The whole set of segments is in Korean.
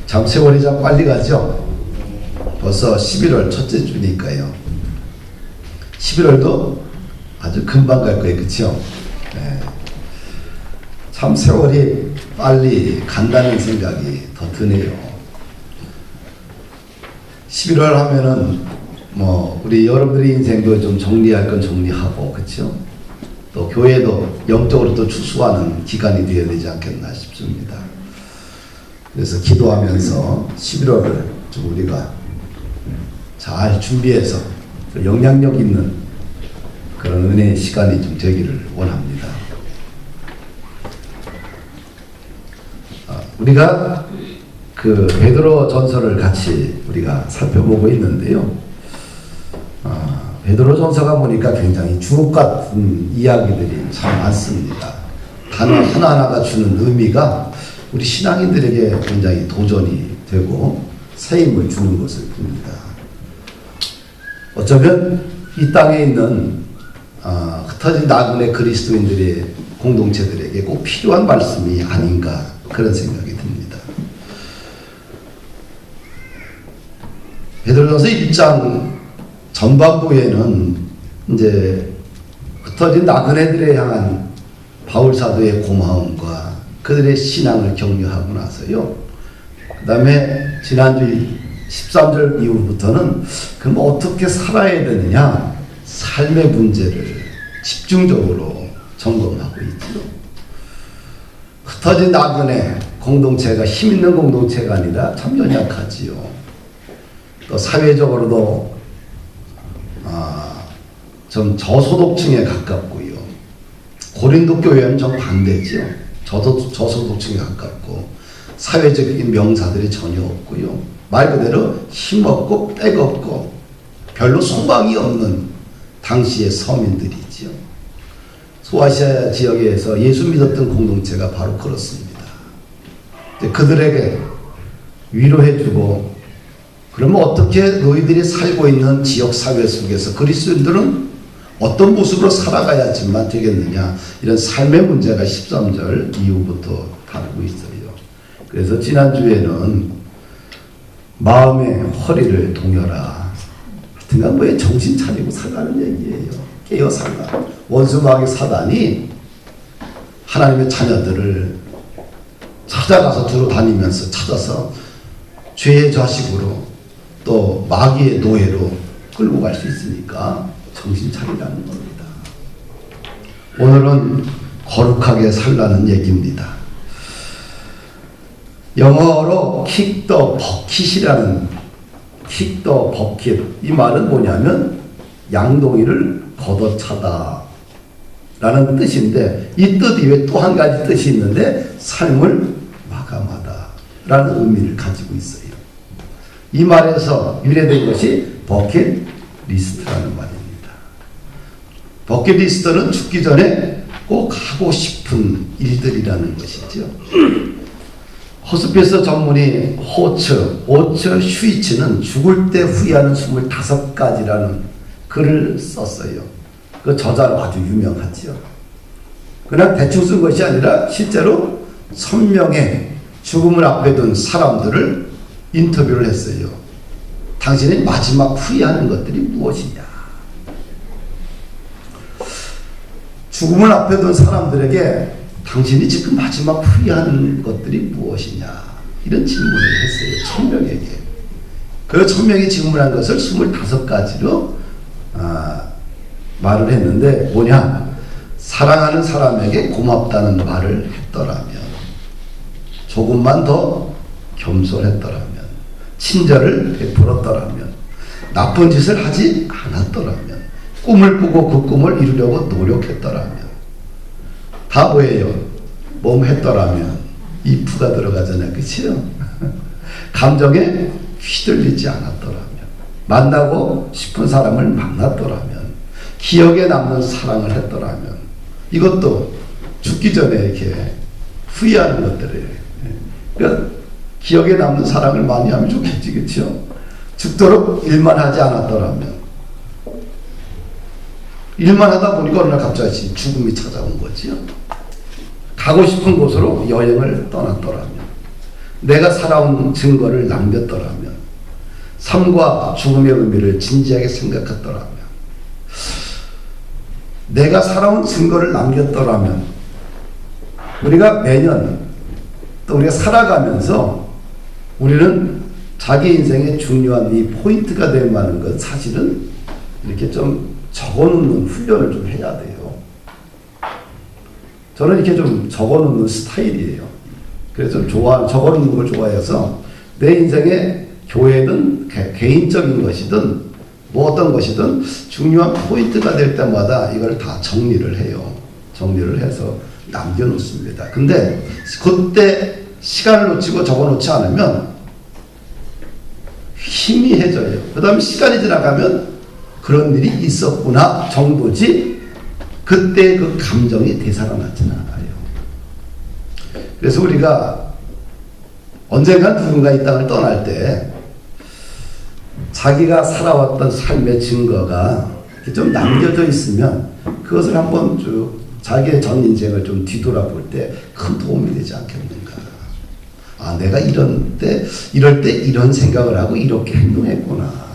참 세월이 참 빨리 가죠. 벌써 11월 첫째 주니까요. 11월도 아주 금방 갈 거예요. 그쵸? 네. 참 세월이 빨리 간다는 생각이 더 드네요. 11월 하면은 뭐 우리 여러분들의 인생도 좀 정리할 건 정리하고, 그쵸? 또 교회도 영적으로 또 추수하는 기간이 되어야 되지 않겠나 싶습니다. 그래서 기도하면서 11월을 좀 우리가 잘 준비해서 영향력 있는 그런 은혜의 시간이 좀 되기를 원합니다. 우리가 그 베드로 전서를 같이 우리가 살펴보고 있는데요. 베드로 전서가 보니까 굉장히 주옥 같은 이야기들이 참 많습니다. 단어 하나하나가 주는 의미가 우리 신앙인들에게 굉장히 도전이 되고 새 힘을 주는 것을 봅니다. 어쩌면 이 땅에 있는 흩어진 나그네 그리스도인들의 공동체들에게 꼭 필요한 말씀이 아닌가, 그런 생각이 듭니다. 베드로전서 1장 전반부에는 이제 흩어진 나그네들에 향한 바울 사도의 고마움과 그들의 신앙을 격려하고 나서요. 그 다음에 지난주 13절 이후부터는 그럼 어떻게 살아야 되느냐, 삶의 문제를 집중적으로 점검하고 있죠. 흩어진 나그네 공동체가 힘있는 공동체가 아니라 참 연약하지요. 또 사회적으로도 좀 저소득층에 가깝고요. 고린도 교회는 좀 반대죠. 저소득층에 가깝고 사회적인 명사들이 전혀 없고요. 말 그대로 힘없고 빽없고 별로 소망이 없는 당시의 서민들이죠. 소아시아 지역에서 예수 믿었던 공동체가 바로 그렇습니다. 그들에게 위로해주고, 그러면 어떻게 너희들이 살고 있는 지역 사회 속에서 그리스도인들은 어떤 모습으로 살아가야지만 되겠느냐, 이런 삶의 문제가 13절 이후부터 다루고 있어요. 그래서 지난주에는 마음의 허리를 동여라, 하여튼간 뭐에 정신 차리고 살라는 얘기예요. 깨어 살라. 원수 마귀 사단이 하나님의 자녀들을 찾아가서 두루 다니면서 찾아서 죄의 자식으로 또 마귀의 노예로 끌고 갈 수 있으니까 정신 차리라는 겁니다. 오늘은 거룩하게 살라는 얘기입니다. 영어로 kick the bucket이라는, kick the bucket, 이 말은 뭐냐면 양동이를 걷어차다 라는 뜻인데, 이 뜻 이외에 또 한 가지 뜻이 있는데 삶을 마감하다 라는 의미를 가지고 있어요. 이 말에서 유래된 것이 버킷리스트라는 말입니다. 버킷리스트는 죽기 전에 꼭 하고 싶은 일들이라는 것이죠. 호스피스 전문의 오처 슈이츠는 죽을 때 후회하는 25가지라는 글을 썼어요. 그 저자로 아주 유명하죠. 그냥 대충 쓴 것이 아니라 실제로 1000명의 죽음을 앞에 둔 사람들을 인터뷰를 했어요. 당신이 마지막 후회하는 것들이 무엇이냐? 죽음을 앞에 둔 사람들에게 당신이 지금 마지막 후회하는 것들이 무엇이냐? 이런 질문을 했어요. 1000명에게. 그 1000명이 질문한 것을 25가지로 말을 했는데, 뭐냐? 사랑하는 사람에게 고맙다는 말을 했더라면, 조금만 더 겸손했더라면, 친절을 베풀었더라면, 나쁜 짓을 하지 않았더라면, 꿈을 꾸고 그 꿈을 이루려고 노력했더라면, 다 뭐예요? 몸 했더라면, if가 들어가잖아요. 그치요? 감정에 휘둘리지 않았더라면, 만나고 싶은 사람을 만났더라면, 기억에 남는 사랑을 했더라면, 이것도 죽기 전에 이렇게 후회하는 것들이에요. 그러니까 기억에 남는 사랑을 많이 하면 좋겠지, 그렇죠? 죽도록 일만 하지 않았더라면, 일만 하다 보니까 어느 날 갑자기 죽음이 찾아온 거지요. 가고 싶은 곳으로 여행을 떠났더라면, 내가 살아온 증거를 남겼더라면, 삶과 죽음의 의미를 진지하게 생각했더라면, 내가 살아온 증거를 남겼더라면, 우리가 매년 또 우리가 살아가면서 우리는 자기 인생의 중요한 이 포인트가 될 만한 것 사실은 이렇게 좀 적어놓는 훈련을 좀 해야 돼요. 저는 이렇게 좀 적어놓는 스타일이에요. 그래서 적어놓는 걸 좋아해서 내 인생의 교회든 개인적인 것이든 뭐 어떤 것이든 중요한 포인트가 될 때마다 이걸 다 정리를 해요. 정리를 해서 남겨놓습니다. 근데 그때 시간을 놓치고 적어놓지 않으면 희미해져요. 그 다음에 시간이 지나가면 그런 일이 있었구나 정도지 그때 그 감정이 되살아나지는 않아요. 그래서 우리가 언젠간 누군가 이 땅을 떠날 때 자기가 살아왔던 삶의 증거가 좀 남겨져 있으면 그것을 한번 쭉 자기의 전 인생을 좀 뒤돌아볼 때 큰 도움이 되지 않겠는가. 아, 내가 이럴 때 이런 생각을 하고 이렇게 행동했구나.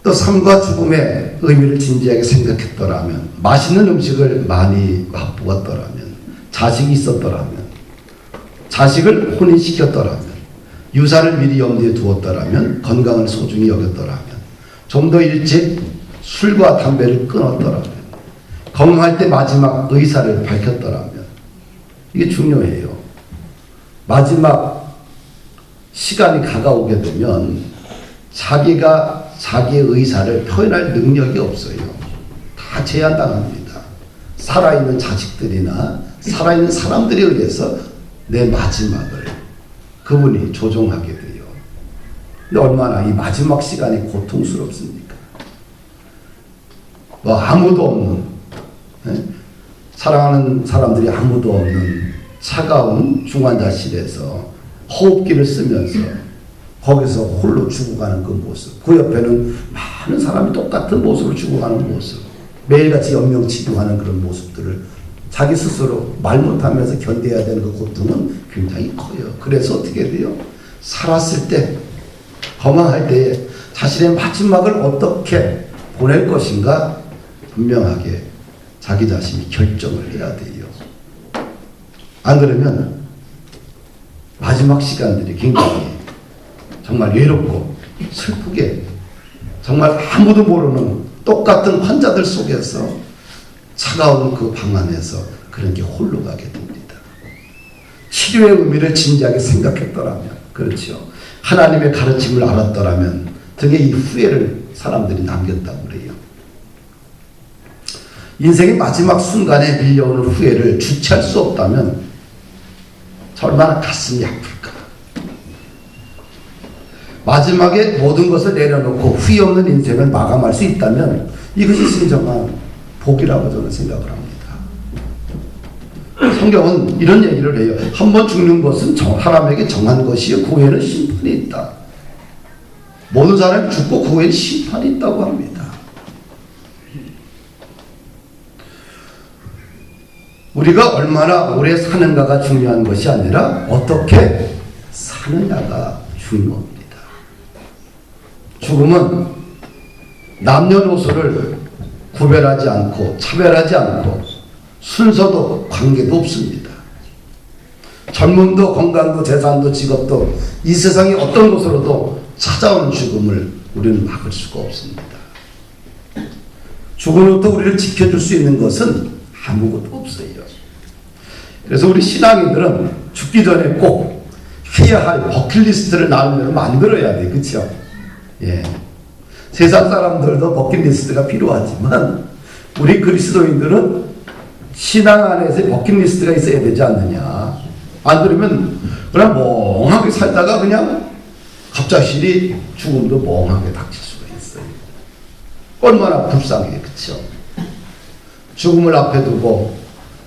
또 삶과 죽음의 의미를 진지하게 생각했더라면, 맛있는 음식을 많이 맛보았더라면, 자식이 있었더라면, 자식을 혼인시켰더라면, 유산을 미리 염두에 두었더라면, 건강을 소중히 여겼더라면, 좀 더 일찍 술과 담배를 끊었더라면, 건강할 때 마지막 의사를 밝혔더라면, 이게 중요해요. 마지막 시간이 다가오게 되면 자기가 자기의 의사를 표현할 능력이 없어요. 다 제한당합니다. 살아있는 자식들이나 살아있는 사람들에 의해서 내 마지막을 그분이 조종하게 돼요. 근데 얼마나 이 마지막 시간이 고통스럽습니까? 뭐 아무도 없는, 사랑하는 사람들이 아무도 없는 차가운 중환자실에서 호흡기를 쓰면서 거기서 홀로 죽어가는 그 모습, 그 옆에는 많은 사람이 똑같은 모습으로 죽어가는 모습, 매일같이 연명치료하는 그런 모습들을 자기 스스로 말 못하면서 견뎌야 되는 그 고통은 굉장히 커요. 그래서 어떻게 돼요? 살았을 때, 건강할 때에 자신의 마지막을 어떻게 보낼 것인가 분명하게 자기 자신이 결정을 해야 돼요. 안 그러면 마지막 시간들이 굉장히 정말 외롭고 슬프게 정말 아무도 모르는 똑같은 환자들 속에서 차가운 그 방 안에서 그런 게 홀로 가게 됩니다. 치료의 의미를 진지하게 생각했더라면, 그렇죠. 하나님의 가르침을 알았더라면 등의 이 후회를 사람들이 남겼다고 그래요. 인생의 마지막 순간에 밀려오는 후회를 주체할 수 없다면 얼마나 가슴이 아플까. 마지막에 모든 것을 내려놓고 후회 없는 인생을 마감할 수 있다면 이것이 진정한 복이라고 저는 생각을 합니다. 성경은 이런 얘기를 해요. 한 번 죽는 것은 사람에게 정한 것이요 그 후에는 심판이 있다. 모든 사람이 죽고 그 후에는 심판이 있다고 합니다. 우리가 얼마나 오래 사는가가 중요한 것이 아니라 어떻게 사느냐가 중요합니다. 죽음은 남녀노소를 구별하지 않고 차별하지 않고 순서도 관계도 없습니다. 젊음도 건강도 재산도 직업도 이 세상의 어떤 곳으로도 찾아오는 죽음을 우리는 막을 수가 없습니다. 죽음으로부터 우리를 지켜줄 수 있는 것은 아무것도 없어요. 그래서 우리 신앙인들은 죽기 전에 꼭 해야 할 버킷리스트를 나름대로 만들어야 돼. 그렇죠? 예. 세상 사람들도 버킷리스트가 필요하지만 우리 그리스도인들은 신앙 안에서 버킷리스트가 있어야 되지 않느냐. 안 그러면 그냥 멍하게 살다가 그냥 갑자기 죽음도 멍하게 닥칠 수가 있어요. 얼마나 불쌍해. 그렇죠? 죽음을 앞에 두고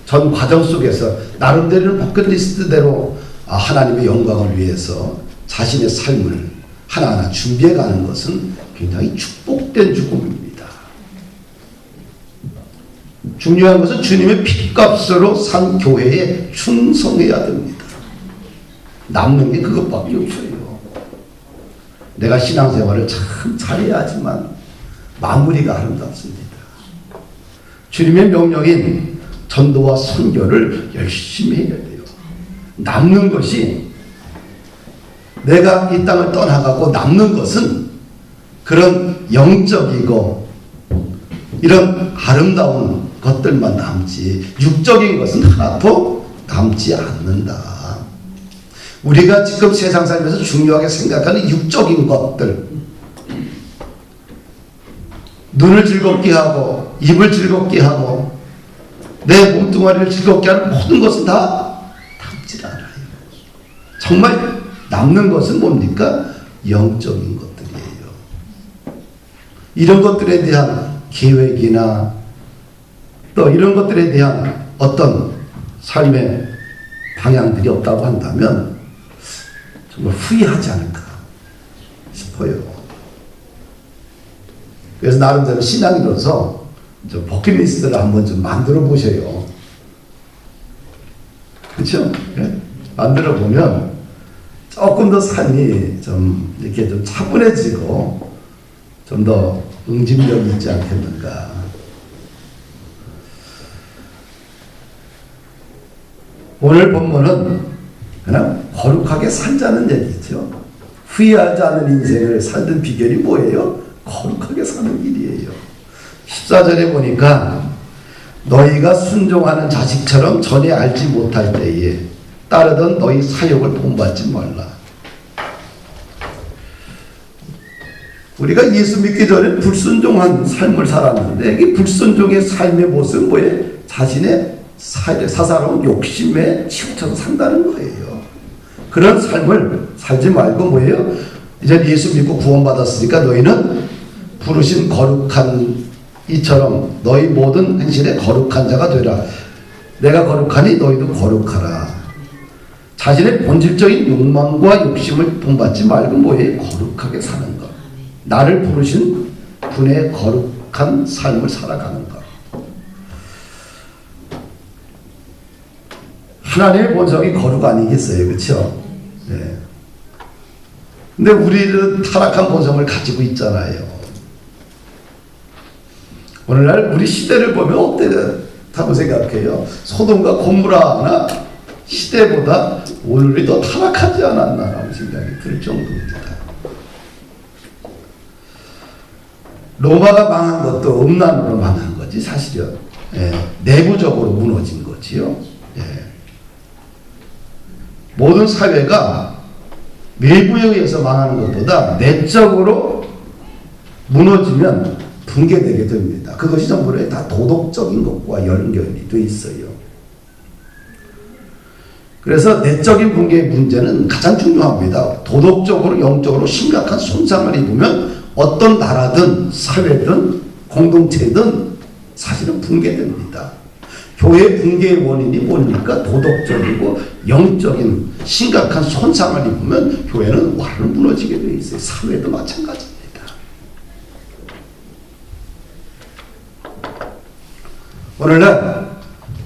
전 과정 속에서 나름대로 버킷리스트대로 하나님의 영광을 위해서 자신의 삶을 하나하나 준비해가는 것은 굉장히 축복된 죽음입니다. 중요한 것은 주님의 핏값으로 산 교회에 충성해야 됩니다. 남는 게 그것밖에 없어요. 내가 신앙생활을 참 잘해야지만 마무리가 아름답습니다. 주님의 명령인 전도와 선교를 열심히 해야 돼요. 남는 것이, 내가 이 땅을 떠나가고 남는 것은 그런 영적이고 이런 아름다운 것들만 남지 육적인 것은 하나도 남지 않는다. 우리가 지금 세상 살면서 중요하게 생각하는 육적인 것들, 눈을 즐겁게 하고 입을 즐겁게 하고 내 몸뚱아리를 즐겁게 하는 모든 것은 다 남지 않아요. 정말 남는 것은 뭡니까? 영적인 것들이에요. 이런 것들에 대한 계획이나 또 이런 것들에 대한 어떤 삶의 방향들이 없다고 한다면 정말 후회하지 않을까 싶어요. 그래서 나름대로 신앙인으로서 좀 버킷리스트를 한번 좀 만들어 보셔요. 그렇죠? 네? 만들어 보면 조금 더 삶이 좀 이렇게 좀 차분해지고 좀 더 응집력이 있지 않겠는가. 오늘 본문은 그냥 거룩하게 살자는 얘기죠. 후회하지 않은 인생을 살던 비결이 뭐예요? 거룩하게 사는 길이에요. 14절에 보니까 너희가 순종하는 자식처럼 전에 알지 못할 때에 따르던 너희 사욕을 본받지 말라. 우리가 예수 믿기 전에 불순종한 삶을 살았는데 이 불순종의 삶의 모습은 뭐예요? 자신의 사사로운 욕심에 치우쳐서 산다는 거예요. 그런 삶을 살지 말고 뭐예요? 이제 예수 믿고 구원받았으니까 너희는 부르신 거룩한 이처럼 너희 모든 행실에 거룩한 자가 되라. 내가 거룩하니 너희도 거룩하라. 자신의 본질적인 욕망과 욕심을 본받지 말고 뭐예요? 거룩하게 사는 것. 나를 부르신 분의 거룩한 삶을 살아가는 것. 하나님의 본성이 거룩 아니겠어요? 그렇죠? 네. 근데 우리는 타락한 본성을 가지고 있잖아요. 오늘날 우리 시대를 보면 어때다고 생각해요? 소돔과 고모라나 시대보다 오늘이 더 타락하지 않았나라는 생각이 들 정도입니다. 로마가 망한 것도 음란으로 망한 거지 사실은. 예, 내부적으로 무너진 거지요. 예. 모든 사회가 외부에 의해서 망하는 것보다 내적으로 무너지면 붕괴되게 됩니다. 그것이 전부 다 도덕적인 것과 연결이 돼 있어요. 그래서 내적인 붕괴의 문제는 가장 중요합니다. 도덕적으로 영적으로 심각한 손상을 입으면 어떤 나라든 사회든 공동체든 사실은 붕괴됩니다. 교회 붕괴의 원인이 뭡니까? 도덕적이고 영적인 심각한 손상을 입으면 교회는 완전히 무너지게 되어 있어요. 사회도 마찬가지입니다. 오늘날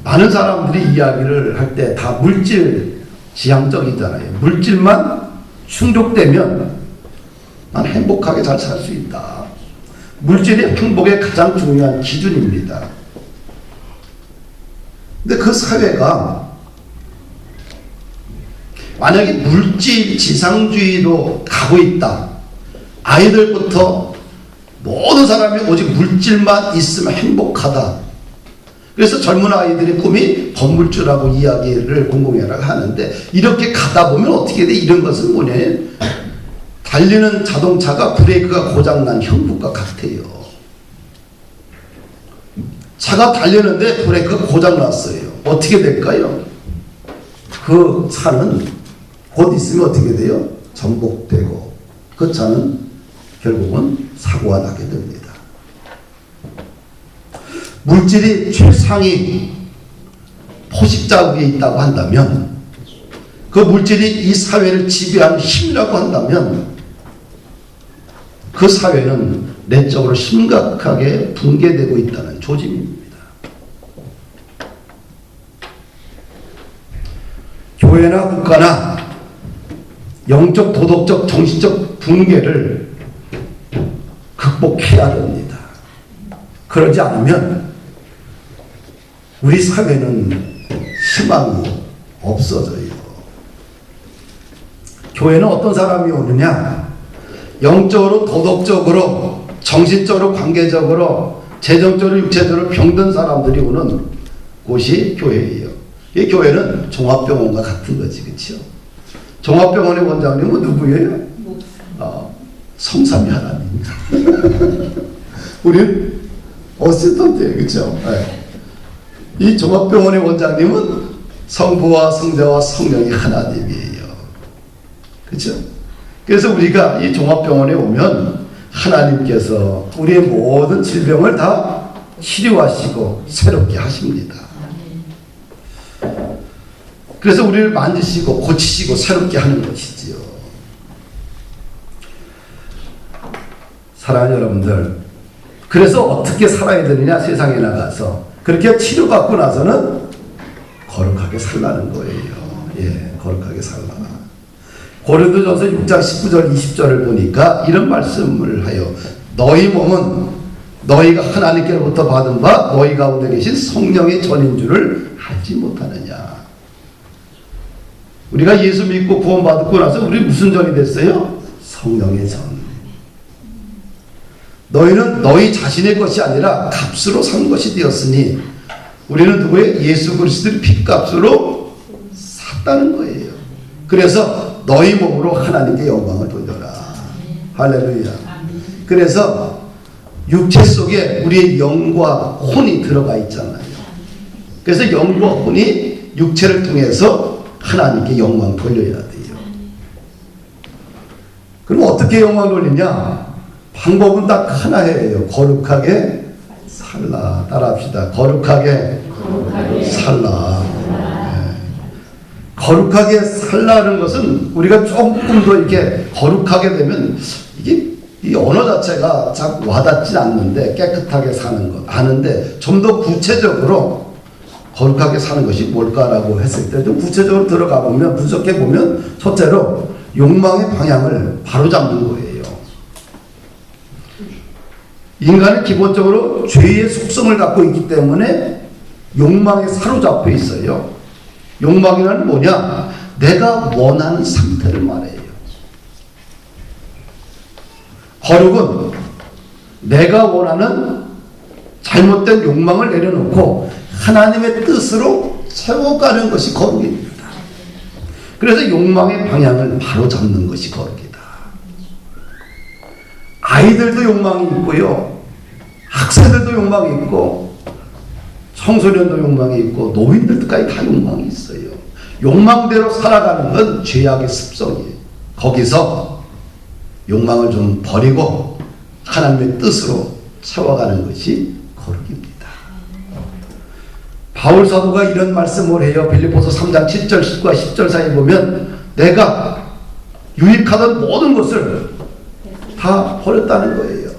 많은 사람들이 이야기를 할 때 다 물질 지향적이잖아요. 물질만 충족되면 난 행복하게 잘 살 수 있다. 물질이 행복의 가장 중요한 기준입니다. 근데 그 사회가 만약에 물질 지상주의로 가고 있다. 아이들부터 모든 사람이 오직 물질만 있으면 행복하다. 그래서 젊은 아이들의 꿈이 건물주라고 이야기를 공공연하게 하는데 이렇게 가다 보면 어떻게 돼? 이런 것은 뭐냐면 달리는 자동차가 브레이크가 고장난 형국과 같아요. 차가 달리는데 브레이크가 고장났어요. 어떻게 될까요? 그 차는 곧 있으면 어떻게 돼요? 전복되고 그 차는 결국은 사고가 나게 됩니다. 물질이 최상위 포식자 위에 있다고 한다면 그 물질이 이 사회를 지배하는 힘이라고 한다면 그 사회는 내적으로 심각하게 붕괴되고 있다는 조짐입니다. 교회나 국가나 영적, 도덕적, 정신적 붕괴를 극복해야 됩니다. 그러지 않으면 우리 사회는 희망이 없어져요. 교회는 어떤 사람이 오느냐? 영적으로, 도덕적으로, 정신적으로, 관계적으로, 재정적으로, 육체적으로 병든 사람들이 오는 곳이 교회예요. 이 교회는 종합병원과 같은 거지, 그렇죠? 종합병원의 원장님은 누구예요? 성삼위 하나님입니다. 우리는 어시스턴트예요, 그렇죠? 네. 이 종합병원의 원장님은 성부와 성자와 성령이 하나님이에요. 그렇죠? 그래서 우리가 이 종합병원에 오면 하나님께서 우리의 모든 질병을 다 치료하시고 새롭게 하십니다. 그래서 우리를 만지시고 고치시고 새롭게 하는 것이지요. 사랑하는 여러분들, 그래서 어떻게 살아야 되느냐? 세상에 나가서 그렇게 치료받고 나서는 거룩하게 살라는 거예요. 예, 거룩하게 살라. 고린도전서 6장 19절 20절을 보니까 이런 말씀을 하여 너희 몸은 너희가 하나님께로부터 받은 바 너희 가운데 계신 성령의 전인 줄을 알지 못하느냐. 우리가 예수 믿고 구원받고 나서 우리 무슨 전이 됐어요? 성령의 전. 너희는 너희 자신의 것이 아니라 값으로 산 것이 되었으니 우리는 누구의? 예수 그리스도의 핏값으로 샀다는 거예요. 그래서 너희 몸으로 하나님께 영광을 돌려라. 할렐루야. 그래서 육체 속에 우리의 영과 혼이 들어가 있잖아요. 그래서 영과 혼이 육체를 통해서 하나님께 영광 돌려야 돼요. 그럼 어떻게 영광 돌리냐? 방법은 딱 하나예요. 거룩하게 살라. 따라합시다. 거룩하게 살라. 네. 거룩하게 살라는 것은 우리가 조금 더 이렇게 거룩하게 되면 이게 이 언어 자체가 참 와닿지 않는데, 깨끗하게 사는 것 아는데 좀 더 구체적으로 거룩하게 사는 것이 뭘까라고 했을 때 좀 구체적으로 들어가 보면, 분석해 보면 첫째로 욕망의 방향을 바로잡는 거예요. 인간은 기본적으로 죄의 속성을 갖고 있기 때문에 욕망에 사로잡혀 있어요. 욕망이란 뭐냐? 내가 원하는 상태를 말해요. 거룩은 내가 원하는 잘못된 욕망을 내려놓고 하나님의 뜻으로 채워가는 것이 거룩입니다. 그래서 욕망의 방향을 바로잡는 것이 거룩이다. 아이들도 욕망이 있고요. 학생들도 욕망이 있고, 청소년도 욕망이 있고, 노인들까지 다 욕망이 있어요. 욕망대로 살아가는 건 죄악의 습성이에요. 거기서 욕망을 좀 버리고 하나님의 뜻으로 채워가는 것이 거룩입니다. 바울 사도가 이런 말씀을 해요. 빌립보서 3장 7절 10과 10절 사이에 보면 내가 유익하던 모든 것을 다 버렸다는 거예요.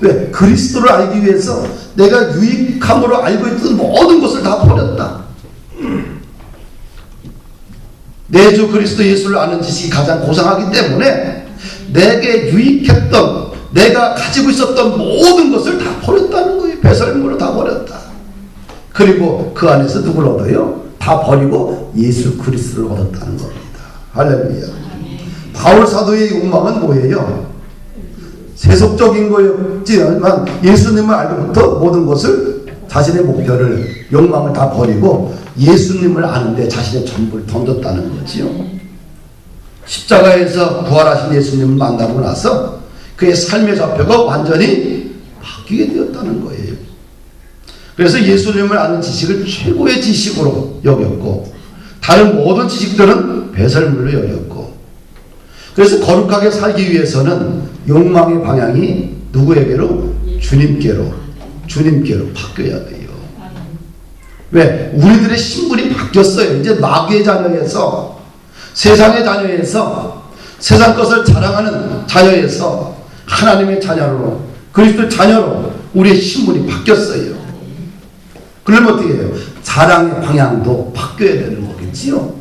왜? 그리스도를 알기 위해서 내가 유익함으로 알고 있던 모든 것을 다 버렸다. 내 주 그리스도 예수를 아는 지식이 가장 고상하기 때문에 내게 유익했던, 내가 가지고 있었던 모든 것을 다 버렸다는 거예요. 배설물을 다 버렸다. 그리고 그 안에서 누굴 얻어요? 다 버리고 예수 그리스도를 얻었다는 겁니다. 할렐루야. 바울 사도의 욕망은 뭐예요? 세속적인 거였지만 예수님을 알고부터 모든 것을, 자신의 목표를, 욕망을 다 버리고 예수님을 아는데 자신의 전부를 던졌다는 거지요. 십자가에서 부활하신 예수님을 만나고 나서 그의 삶의 좌표가 완전히 바뀌게 되었다는 거예요. 그래서 예수님을 아는 지식을 최고의 지식으로 여겼고 다른 모든 지식들은 배설물로 여겼고, 그래서 거룩하게 살기 위해서는 욕망의 방향이 누구에게로? 주님께로 바뀌어야 돼요. 왜? 우리들의 신분이 바뀌었어요. 이제 마귀의 자녀에서, 세상의 자녀에서, 세상 것을 자랑하는 자녀에서 하나님의 자녀로, 그리스도 자녀로 우리의 신분이 바뀌었어요. 그러면 어떻게 해요? 자랑의 방향도 바뀌어야 되는 거겠지요.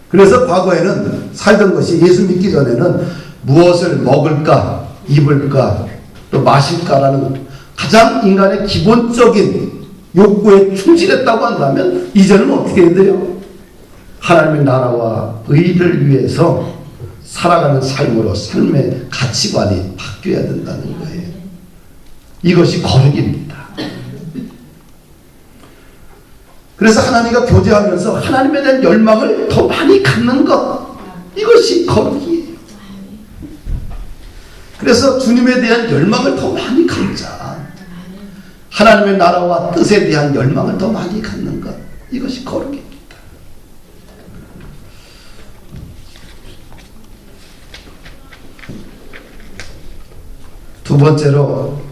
그래서 과거에는 살던 것이 예수 믿기 전에는 무엇을 먹을까, 입을까, 또 마실까라는 가장 인간의 기본적인 욕구에 충실했다고 한다면 이제는 어떻게 해야 돼요? 하나님의 나라와 의를 위해서 살아가는 삶으로 삶의 가치관이 바뀌어야 된다는 거예요. 이것이 거룩입니다. 그래서 하나님과 교제하면서 하나님에 대한 열망을 더 많이 갖는 것, 이것이 거룩이에요. 그래서 주님에 대한 열망을 더 많이 갖자. 하나님의 나라와 뜻에 대한 열망을 더 많이 갖는 것, 이것이 거룩입니다. 두 번째로,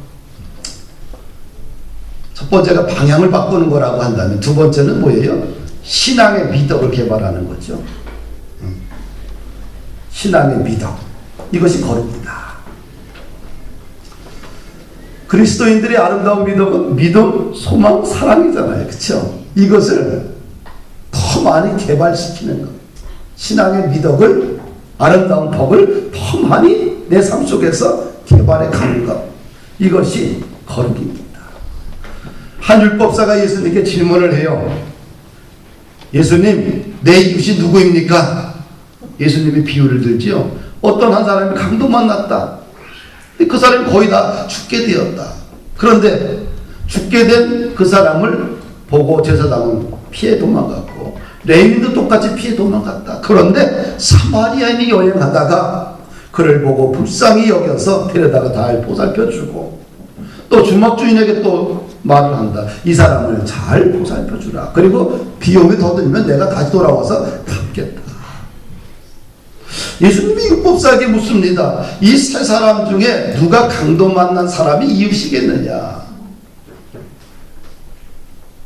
첫 번째가 방향을 바꾸는 거라고 한다면 두 번째는 뭐예요? 신앙의 미덕을 개발하는 거죠. 신앙의 미덕, 이것이 거룩이다. 그리스도인들의 아름다운 미덕은 믿음, 소망, 사랑이잖아요. 그렇죠? 이것을 더 많이 개발시키는 것, 신앙의 미덕을, 아름다운 법을 더 많이 내 삶 속에서 개발해 가는 것, 이것이 거룩입니다. 한 율법사가 예수님께 질문을 해요. 예수님, 내 이웃이 누구입니까? 예수님이 비유를 들지요. 어떤 한 사람이 강도 만났다. 그 사람이 거의 다 죽게 되었다. 그런데 죽게 된 그 사람을 보고 제사장은 피해 도망갔고 레위인도 똑같이 피해 도망갔다. 그런데 사마리아인이 여행하다가 그를 보고 불쌍히 여겨서 데려다가 잘 보살펴주고, 또 주막주인에게 또 말을 한다. 이 사람을 잘 보살펴주라. 그리고 비용이 더 들면 내가 다시 돌아와서 갚겠다. 예수님이 율법사에게 묻습니다. 이 세 사람 중에 누가 강도 만난 사람이 이웃이겠느냐?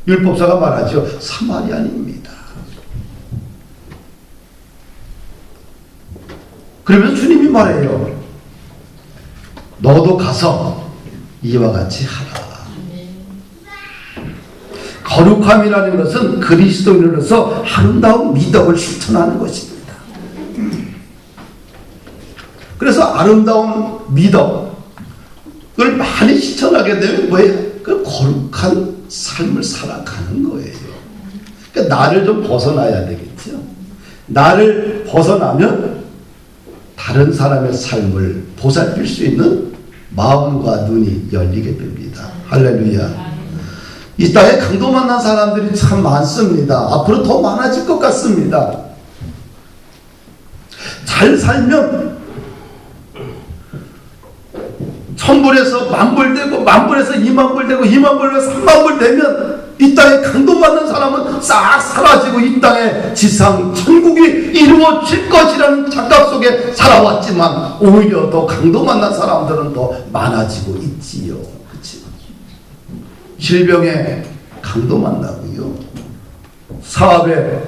율법사가 말하죠. 사마리아인입니다. 그러면 주님이 말해요. 너도 가서 이와 같이 하라. 거룩함이라는 것은 그리스도인으로서 아름다운 미덕을 실천하는 것입니다. 그래서 아름다운 미덕을 많이 실천하게 되면 뭐예요? 그 거룩한 삶을 살아가는 거예요. 그러니까 나를 좀 벗어나야 되겠죠. 나를 벗어나면 다른 사람의 삶을 보살필 수 있는 마음과 눈이 열리게 됩니다. 할렐루야. 이 땅에 강도 만난 사람들이 참 많습니다. 앞으로 더 많아질 것 같습니다. 잘 살면 1000불에서 10,000불 되고, 10,000불에서 20,000불 되고, 20,000불에서 30,000불 되면 이 땅에 강도 만난 사람은 싹 사라지고 이 땅에 지상 천국이 이루어질 것이라는 착각 속에 살아왔지만 오히려 더 강도 만난 사람들은 더 많아지고 있지요. 그치? 질병에 강도 만나고요, 사업에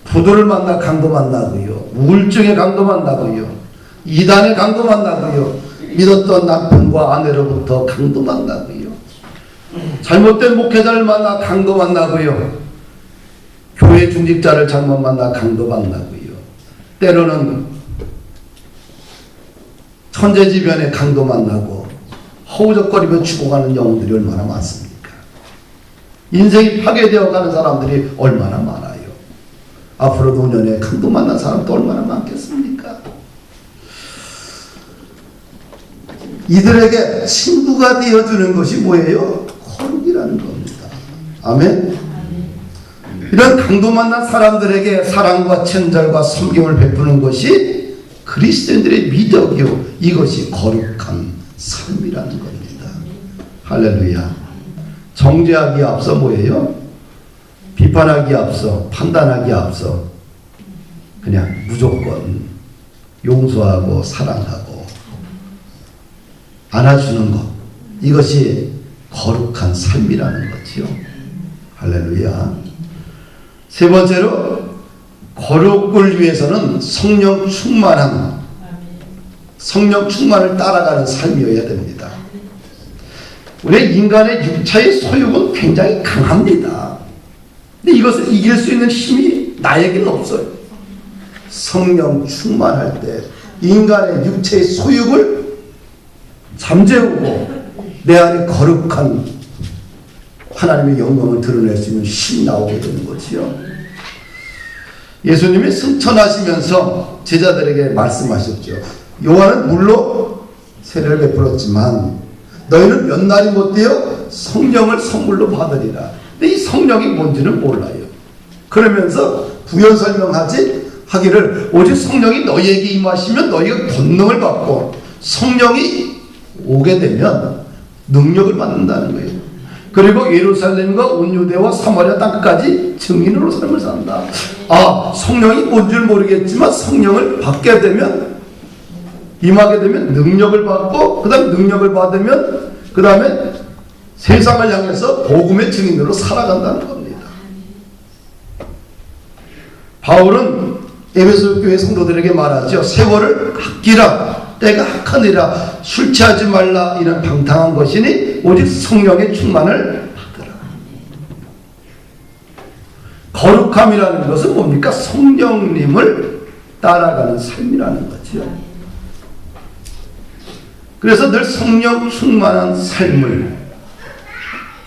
부도를 만나 강도 만나고요, 우울증에 강도 만나고요, 이단에 강도 만나고요, 믿었던 남편과 아내로부터 강도 만나고요, 잘못된 목회자를 만나 강도 만나고요, 교회 중직자를 잘못 만나 강도 만나고요, 때로는 천재지변에 강도 만나고 허우적거리며 죽어가는 영혼들이 얼마나 많습니까? 인생이 파괴되어 가는 사람들이 얼마나 많아요. 앞으로 노년에 강도 만난 사람도 얼마나 많겠습니까? 이들에게 친구가 되어주는 것이 뭐예요? 거룩이라는 겁니다. 아멘? 이런 강도 만난 사람들에게 사랑과 친절과 섬김을 베푸는 것이 그리스도인들의 미덕이요, 이것이 거룩한 삶이라는 겁니다. 할렐루야. 정죄하기에 앞서 뭐예요? 비판하기에 앞서, 판단하기에 앞서 그냥 무조건 용서하고 사랑하고 안아주는 것, 이것이 거룩한 삶이라는 거지요. 할렐루야. 세 번째로, 거룩을 위해서는 성령 충만을 따라가는 삶이어야 됩니다. 우리 인간의 육체의 소욕은 굉장히 강합니다. 근데 이것을 이길 수 있는 힘이 나에게는 없어요. 성령 충만할 때 인간의 육체의 소욕을 잠재우고 내 안에 거룩한 하나님의 영광을 드러낼 수 있는 힘이 나오게 되는 거지요. 예수님이 승천하시면서 제자들에게 말씀하셨죠. 요한은 물로 세례를 베풀었지만 너희는 몇 날이 못 되어 성령을 선물로 받으리라. 근데 이 성령이 뭔지는 몰라요. 그러면서 부연 설명하기를 오직 성령이 너희에게 임하시면 너희가 권능을 받고 성령이 오게 되면 능력을 받는다는 거예요. 그리고 예루살렘과 온 유대와 사마리아 땅까지 증인으로 삶을 산다. 성령이 뭔지를 모르겠지만 성령을 받게 되면, 임하게 되면 능력을 받고, 그 다음에 능력을 받으면 그 다음에 세상을 향해서 복음의 증인으로 살아간다는 겁니다. 바울은 에베소 교회 성도들에게 말하죠. 세월을 아끼라, 때가 악하니라, 술 취하지 말라, 이런 방탕한 것이니 오직 성령의 충만을 받으라. 거룩함이라는 것은 뭡니까? 성령님을 따라가는 삶이라는 거죠. 그래서 늘 성령 충만한 삶을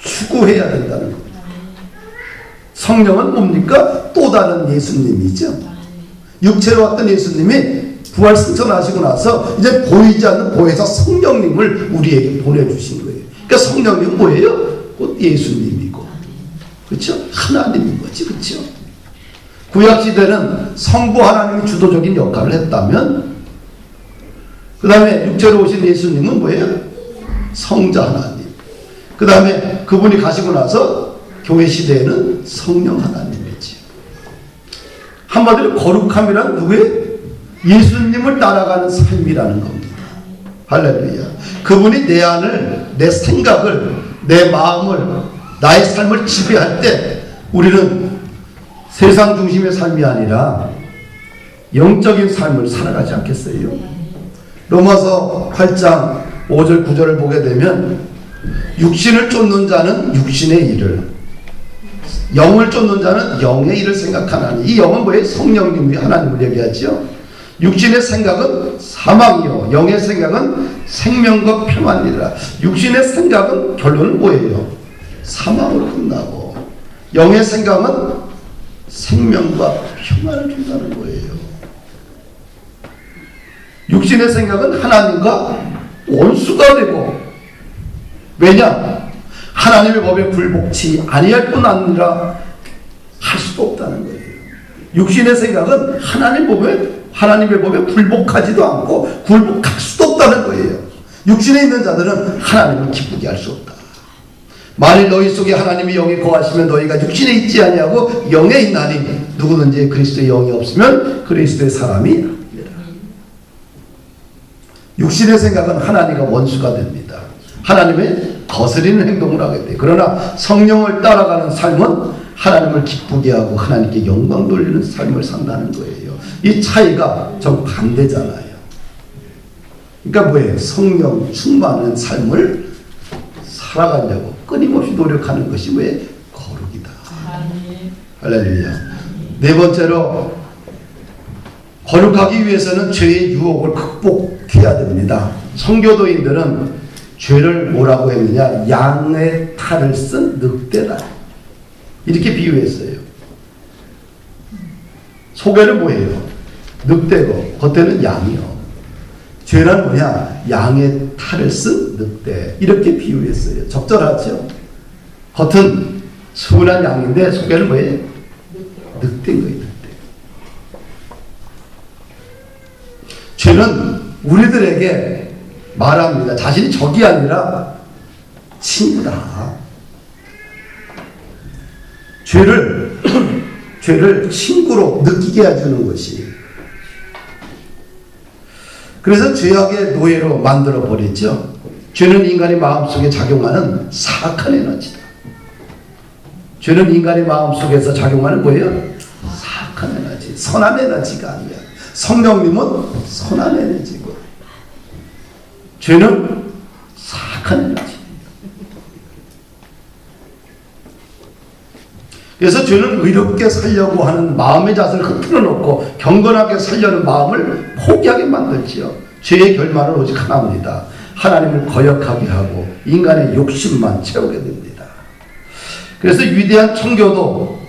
추구해야 된다는 겁니다. 성령은 뭡니까? 또 다른 예수님이죠. 육체로 왔던 예수님이 부활 승천하시고 나서 이제 보이지 않는 보혜사 성령님을 우리에게 보내주신 거예요. 그러니까 성령님은 뭐예요? 곧 예수님이고, 그렇죠? 하나님인 거지, 그렇죠? 구약시대는 성부 하나님이 주도적인 역할을 했다면, 그 다음에 육체로 오신 예수님은 뭐예요? 성자 하나님. 그 다음에 그분이 가시고 나서 교회 시대에는 성령 하나님이지. 한마디로 거룩함이란 누구예요? 예수님을 따라가는 삶이라는 겁니다. 할렐루야. 그분이 내 안을, 내 생각을, 내 마음을, 나의 삶을 지배할 때 우리는 세상 중심의 삶이 아니라 영적인 삶을 살아가지 않겠어요? 로마서 8장 5절 9절을 보게 되면 육신을 쫓는 자는 육신의 일을, 영을 쫓는 자는 영의 일을 생각하나니, 이 영은 뭐예요? 성령님이 하나님을 얘기하죠. 육신의 생각은 사망이요 영의 생각은 생명과 평안이라. 육신의 생각은 결론은 뭐예요? 사망으로 끝나고, 영의 생각은 생명과 평안을 준다는 거예요. 육신의 생각은 하나님과 원수가 되고, 왜냐? 하나님의 법에 굴복치 아니할 뿐 아니라 할 수도 없다는 거예요. 육신의 생각은 하나님의 법에 굴복하지도 않고 굴복할 수도 없다는 거예요. 육신에 있는 자들은 하나님을 기쁘게 할 수 없다. 만일 너희 속에 하나님의 영이 거하시면 너희가 육신에 있지 아니하고 영에 있나니, 누구든지 그리스도의 영이 없으면 그리스도의 사람이 아니라. 육신의 생각은 하나님과 원수가 됩니다. 하나님의 거스리는 행동을 하게 돼요. 그러나 성령을 따라가는 삶은 하나님을 기쁘게 하고 하나님께 영광 돌리는 삶을 산다는 거예요. 이 차이가 좀 반대잖아요. 그러니까 뭐예요? 성령 충만한 삶을 살아가려고 끊임없이 노력하는 것이 왜? 거룩이다. 할렐루야. 네 번째로, 거룩하기 위해서는 죄의 유혹을 극복해야 됩니다. 성교도인들은 죄를 뭐라고 했느냐? 양의 탈을 쓴 늑대다, 이렇게 비유했어요. 속에는 뭐예요? 늑대고 겉에는 양이요. 죄란 뭐냐? 양의 탈을 쓴 늑대, 이렇게 비유했어요. 적절하죠? 겉은 순한 양인데 속에는 뭐예요? 늑대인 거예요. 늑대. 죄는 우리들에게 말합니다. 자신이 적이 아니라 친구다. 죄를 친구로 느끼게 해주는 것이, 그래서 죄악의 노예로 만들어 버리죠. 죄는 인간의 마음속에 작용하는 사악한 에너지다. 죄는 인간의 마음속에서 작용하는 뭐예요? 사악한 에너지, 선한 에너지가 아니야. 성령님은 선한 에너지고, 죄는 사악한 에너지. 그래서 죄는 의롭게 살려고 하는 마음의 자세를 흐트러 놓고 경건하게 살려는 마음을 포기하게 만들지요. 죄의 결말은 오직 하나입니다. 하나님을 거역하게 하고 인간의 욕심만 채우게 됩니다. 그래서 위대한 청교도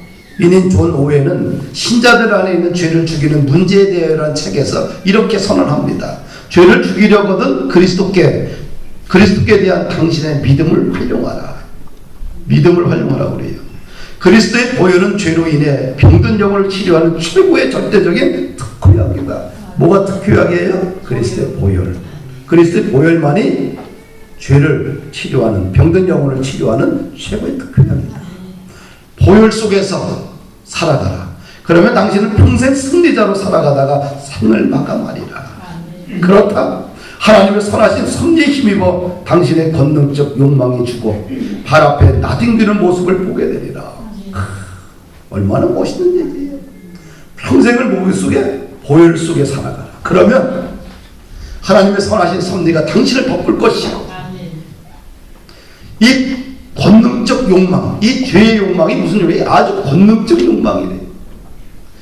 인인 존 오웨는 신자들 안에 있는 죄를 죽이는 문제에 대해라는 책에서 이렇게 선언합니다. 죄를 죽이려거든 그리스도께 대한 당신의 믿음을 활용하라. 믿음을 활용하라고 그래요. 그리스도의 보혈은 죄로 인해 병든 영혼을 치료하는 최고의 절대적인 특효약이다. 뭐가 특효약이에요? 그리스도의 보혈. 그리스도의 보혈만이 죄를 치료하는, 병든 영혼을 치료하는 최고의 특효약이다. 보혈 속에서 살아가라. 그러면 당신은 평생 승리자로 살아가다가 상을 마감하리라. 그렇다. 하나님의 선하신 섭리에 힘입어 당신의 권능적 욕망이 죽어 발 앞에 나뒹기는 모습을 보게 되리라. 얼마나 멋있는 얘기예요. 평생을 보혈 속에 살아가라. 그러면 하나님의 선하신 섭리가 당신을 덮을 것이요. 이 권능적 욕망, 이 죄의 욕망이 무슨 욕망이에요? 아주 권능적 욕망이래요.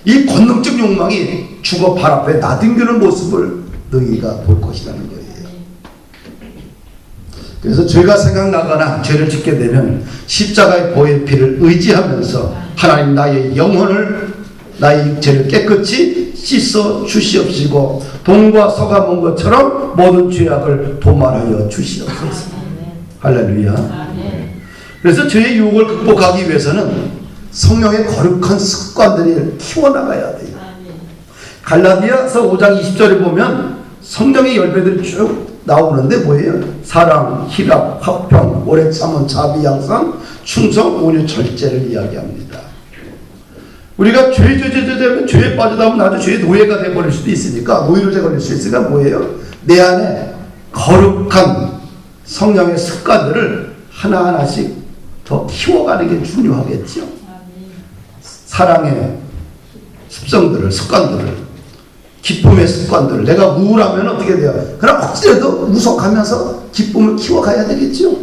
이 권능적 욕망이 죽어 발 앞에 나뒹기는 모습을 너희가 볼 것이라는 거예요. 그래서 죄가 생각나거나 죄를 짓게 되면 십자가의 보혈 피를 의지하면서 하나님 나의 영혼을, 나의 육체를 깨끗이 씻어 주시옵시고 동과 서가 먼 것처럼 모든 죄악을 도말하여 주시옵소서. 할렐루야. 그래서 죄의 유혹을 극복하기 위해서는 성령의 거룩한 습관들을 키워나가야 돼요. 갈라디아서 5장 20절에 보면 성령의 열매들이 쭉 나오는데 뭐예요? 사랑, 희락, 화평, 오래 참은, 자비, 양상, 충성, 온유, 절제를 이야기합니다. 우리가 죄에 빠지다 보면 나도 죄의 노예가 되어버릴 수도 있으니까, 노예로제 걸릴 수 있으니까 뭐예요? 내 안에 거룩한 성령의 습관들을 하나하나씩 더 키워가는 게 중요하겠죠. 사랑의 습관들을, 기쁨의 습관들을, 내가 우울하면 어떻게 돼요? 그럼 억지라도 우석하면서 기쁨을 키워가야 되겠죠.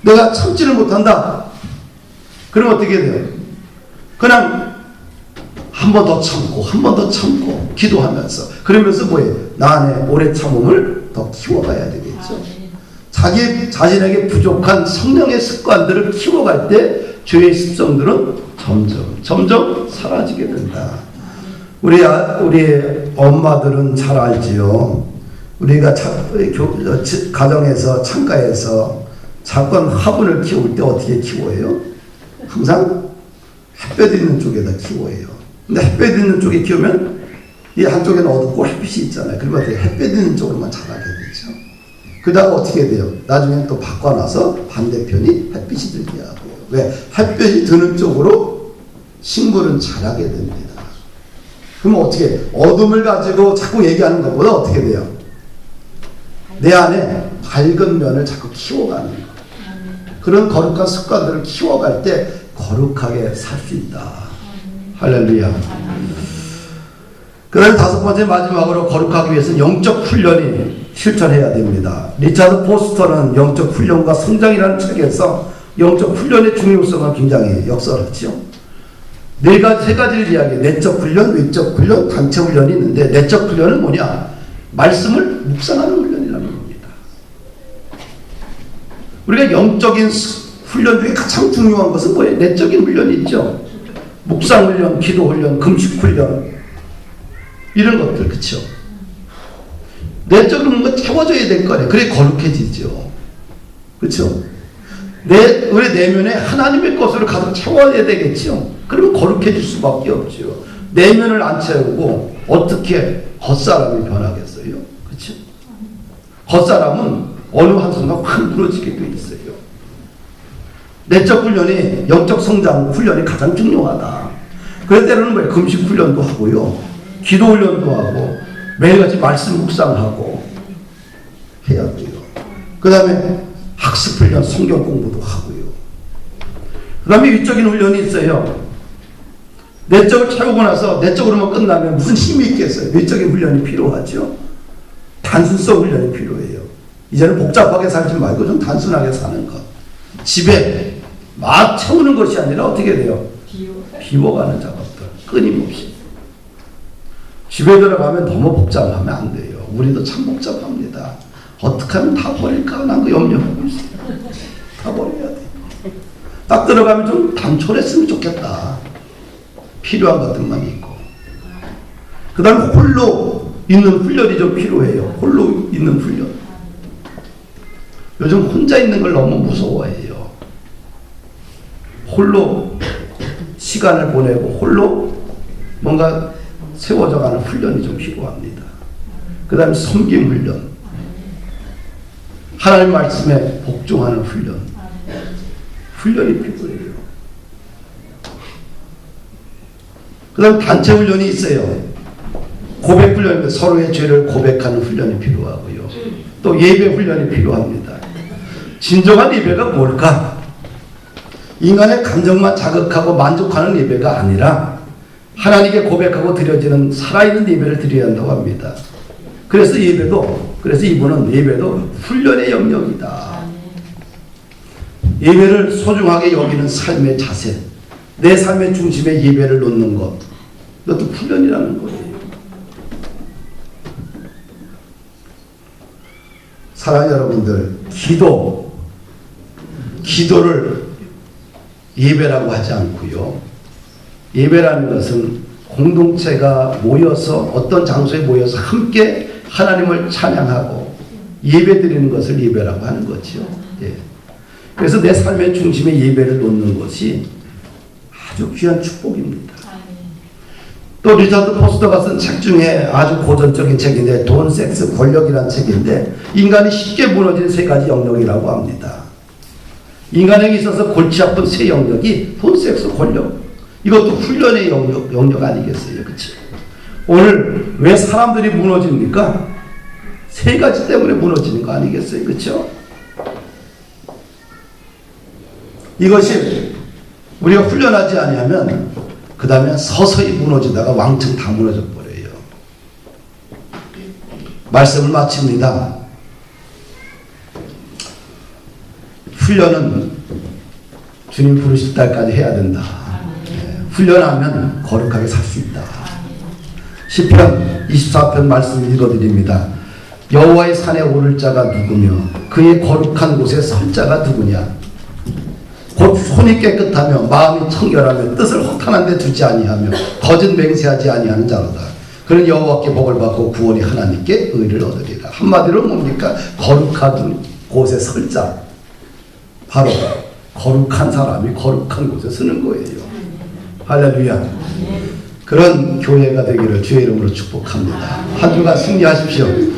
내가 참지를 못한다. 그럼 어떻게 돼요? 그냥 한 번 더 참고 기도하면서, 그러면서 뭐예요? 나 안에 오래 참음을 더 키워가야 되겠죠. 자기 자신에게 부족한 성령의 습관들을 키워갈 때 죄의 습성들은 점점 사라지게 된다. 우리 엄마들은 잘 알지요. 우리가 가정에서, 창가에서 작은 화분을 키울 때 어떻게 키워요? 항상 햇볕 있는 쪽에다 키워요. 근데 햇볕 있는 쪽에 키우면 이 한쪽에는 어둡고 햇빛이 있잖아요. 그러면 어떻게 햇볕 있는 쪽으로만 자라게 되죠. 그러다가 어떻게 돼요? 나중에 또 바꿔놔서 반대편이 햇빛이 들게 하고. 왜? 햇볕이 드는 쪽으로 식물은 자라게 됩니다. 그러면 어떻게, 어둠을 가지고 자꾸 얘기하는 것보다 어떻게 돼요? 내 안에 밝은 면을 자꾸 키워가는 거. 그런 거룩한 습관들을 키워갈 때 거룩하게 살 수 있다. 할렐루야. 그다음에 다섯 번째, 마지막으로 거룩하기 위해서는 영적 훈련이 실천해야 됩니다. 리차드 포스터는 영적 훈련과 성장이라는 책에서 영적 훈련의 중요성을 굉장히 역설했죠. 세 가지를 이야기해요. 내적 훈련, 외적 훈련, 단체 훈련이 있는데, 내적 훈련은 뭐냐? 말씀을 묵상하는 훈련이라는 겁니다. 우리가 영적인 훈련 중에 가장 중요한 것은 뭐예요? 내적인 훈련이 있죠. 묵상 훈련, 기도 훈련, 금식 훈련, 이런 것들, 그쵸? 내적인 건 채워져야 될 거예요. 그래 거룩해지죠. 그쵸? 우리 내면에 하나님의 것으로 가득 채워야 되겠죠. 그러면 거룩해질 수밖에 없죠. 내면을 안 채우고 어떻게 겉사람이 변하겠어요? 그쵸? 겉사람은 어느 한순간 확 무너지게 돼 있어요. 내적 훈련이, 영적 성장 훈련이 가장 중요하다. 그럴 때는 뭐예요? 금식 훈련도 하고요, 기도 훈련도 하고, 매일같이 말씀 묵상하고 해야 돼요. 그 다음에 학습 훈련, 성경 공부도 하고요. 그 다음에 위적인 훈련이 있어요. 내적을 채우고 나서 내적으로만 끝나면 무슨 힘이 있겠어요? 외적인 훈련이 필요하죠. 단순성 훈련이 필요해요. 이제는 복잡하게 살지 말고 좀 단순하게 사는 것. 집에 막 채우는 것이 아니라 어떻게 돼요? 비워가는 작업들 끊임없이. 집에 들어가면 너무 복잡하면 안 돼요. 우리도 참 복잡합니다. 어떻게 하면 다 버릴까? 난 그 염려하고 있어요. 다 버려야 돼. 딱 들어가면 좀 단촐했으면 좋겠다. 필요한 것들만 있고. 그 다음에 홀로 있는 훈련이 좀 필요해요. 홀로 있는 훈련. 요즘 혼자 있는 걸 너무 무서워해요. 홀로 시간을 보내고 홀로 뭔가 세워져가는 훈련이 좀 필요합니다. 그 다음에 섬김 훈련. 하나님 말씀에 복종하는 훈련. 훈련이 필요해요. 그 다음 단체 훈련이 있어요. 고백 훈련입니다. 서로의 죄를 고백하는 훈련이 필요하고요. 또 예배 훈련이 필요합니다. 진정한 예배가 뭘까? 인간의 감정만 자극하고 만족하는 예배가 아니라 하나님께 고백하고 드려지는 살아있는 예배를 드려야 한다고 합니다. 그래서 이분은 예배도 훈련의 영역이다. 예배를 소중하게 여기는 삶의 자세, 내 삶의 중심에 예배를 놓는 것, 이것도 훈련이라는 거예요. 사랑하는 여러분들, 기도를 예배라고 하지 않고요. 예배라는 것은 공동체가 모여서 어떤 장소에 모여서 함께 하나님을 찬양하고 예배드리는 것을 예배라고 하는 거죠. 예. 그래서 내 삶의 중심에 예배를 놓는 것이 아주 귀한 축복입니다. 또 리차드 포스터가 쓴 책 중에 아주 고전적인 책인데 돈, 섹스, 권력이라는 책인데 인간이 쉽게 무너진 세 가지 영역이라고 합니다. 인간에게 있어서 골치 아픈 세 영역이 돈, 섹스, 권력. 이것도 훈련의 영역 아니겠어요? 그렇죠? 오늘 왜 사람들이 무너집니까? 세 가지 때문에 무너지는 거 아니겠어요? 그렇죠? 이것이 우리가 훈련하지 아니하면 그 다음에 서서히 무너지다가 왕창 다 무너져 버려요. 말씀을 마칩니다. 훈련은 주님 부르실 때까지 해야 된다. 훈련하면 거룩하게 살 수 있다. 시편 24편 말씀 읽어드립니다. 여호와의 산에 오를 자가 누구며 그의 거룩한 곳에 설 자가 누구냐. 곧 손이 깨끗하며 마음이 청결하며 뜻을 허탄한 데 두지 아니하며 거짓 맹세하지 아니하는 자로다. 그는 여호와께 복을 받고 구원이 하나님께 의를 얻으리라. 한마디로 뭡니까? 거룩한 곳에 설 자. 바로 거룩한 사람이 거룩한 곳에 서는 거예요. 할렐루야. 그런 교회가 되기를 주의 이름으로 축복합니다. 한 주간 승리하십시오.